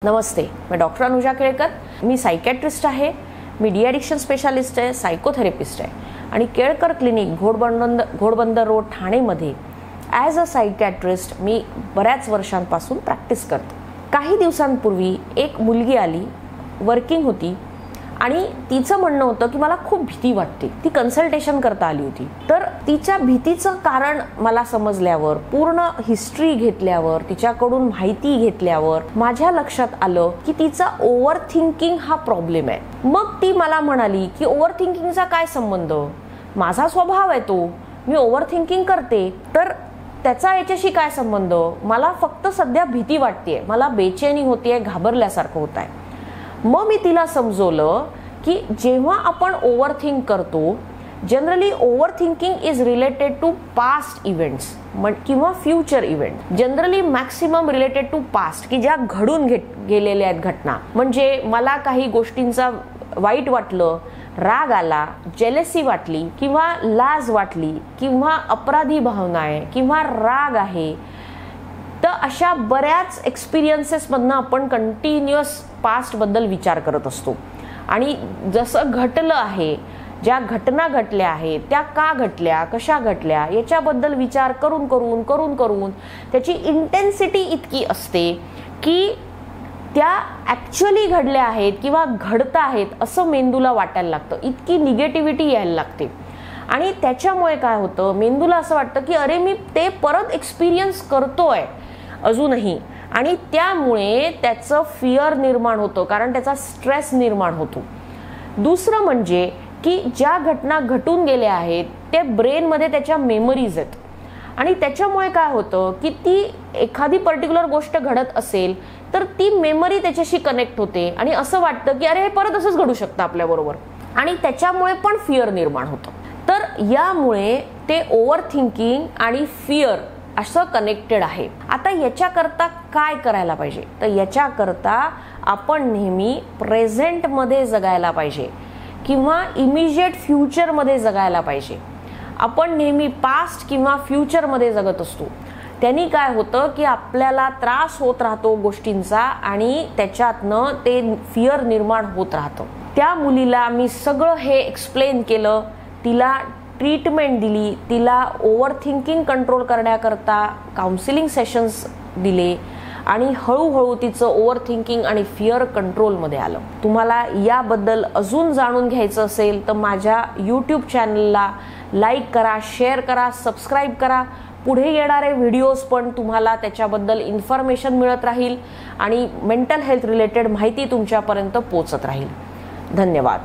नमस्ते, मैं डॉक्टर अनुजा केळकर. मी सायकॅट्रिस्ट आहे, मी डी ॲडिक्शन स्पेशालिस्ट आहे, सायकोथेरपिस्ट आहे आणि केळकर क्लिनिक घोडबंदर रोड ठाणेमध्ये ॲज अ सायकॅट्रिस्ट मी बऱ्याच वर्षांपासून प्रॅक्टिस करते. काही दिवसांपूर्वी एक मुलगी आली, वर्किंग होती आणि तिचं म्हणणं होतं की मला खूप भीती वाटते. ती कन्सल्टेशन करता आली होती. तर तिच्या भीतीचं कारण मला समजल्यावर, पूर्ण हिस्ट्री घेतल्यावर, तिच्याकडून माहिती घेतल्यावर माझ्या लक्षात आलं की तिचा ओव्हर थिंकिंग हा प्रॉब्लेम आहे. मग ती मला म्हणाली की ओव्हर थिंकिंगचा काय संबंध, माझा स्वभाव आहे तो, मी ओव्हर थिंकिंग करते, तर त्याचा याच्याशी काय संबंध, मला फक्त सध्या भीती वाटतेय, मला बेचैनी होतीये, घाबरल्यासारखं होत आहे. मग मी तिला समजवलं की जेव्हा आपण ओव्हर थिंक करतो, generally overthinking is related to past events किंवा future event, generally maximum related to past, की ज्या घडून गेलेल्या आहेत घटना. म्हणजे मला काही गोष्टींचा वाईट वाटलं, राग आला, जेलसी वाटली किंवा लाज वाटली किंवा अपराधी भावना आहे किंवा राग आहे, तर अशा बऱ्याच एक्सपिरियन्सेसमधनं आपण कंटिन्युअस पास्टबद्दल विचार करत असतो. आणि जसं घटलं आहे, ज्या घटना घडल्या आहेत त्या का घडल्या, कशा घडल्या, याच्याबद्दल विचार करून करून करून करून त्याची इंटेन्सिटी इतकी असते की त्या ॲक्च्युअली घडल्या आहेत किंवा घडत आहेत असं मेंदूला वाटायला लागतं, इतकी निगेटिव्हिटी यायला लागते. आणि त्याच्यामुळे काय होतं, मेंदूला असं वाटतं की अरे मी ते परत एक्सपिरियन्स करतोय अजूनही, आणि त्यामुळे त्याचं फिअर निर्माण होतं, कारण त्याचा स्ट्रेस निर्माण होतो. दुसरं म्हणजे की ज्या घटना घटून गेल्या आहेत ते ब्रेनमध्ये त्याच्या मेमरीज आहेत आणि त्याच्यामुळे काय होतं की ती एखादी पर्टिक्युलर गोष्ट घडत असेल तर ती मेमरी त्याच्याशी कनेक्ट होते आणि असं वाटतं की अरे हे परत असंच घडू शकतं आपल्याबरोबर, आणि त्याच्यामुळे पण फिअर निर्माण होतं. तर यामुळे ते ओव्हर थिंकिंग आणि फिअर असं कनेक्टेड आहे. आता याच्याकरता काय करायला पाहिजे, तर याच्याकरता आपण नेहमी प्रेझेंटमध्ये जगायला पाहिजे किंवा इमिजिएट फ्युचरमध्ये जगायला पाहिजे. आपण नेहमी पास्ट किंवा फ्युचरमध्ये जगत असतो. त्यांनी काय होतं की आपल्याला त्रास होत राहतो गोष्टींचा आणि त्याच्यातनं ते फिअर निर्माण होत राहतं. त्या मुलीला मी सगळं हे एक्सप्लेन केलं, तिला ट्रीटमेंट दिली, तिला ओव्हर थिंकिंग कंट्रोल करण्याकरता काउन्सिलिंग सेशन्स दिले आणि हळूहळू तिचं ओव्हर थिंकिंग आणि फिअर कंट्रोलमध्ये आलं. तुम्हाला याबद्दल अजून जाणून घ्यायचं असेल तर माझ्या यूट्यूब चॅनलला लाईक करा, शेअर करा, सबस्क्राईब करा. पुढे येणारे व्हिडिओज पण तुम्हाला त्याच्याबद्दल इन्फॉर्मेशन मिळत राहील आणि मेंटल हेल्थ रिलेटेड माहिती तुमच्यापर्यंत पोहोचत राहील. धन्यवाद.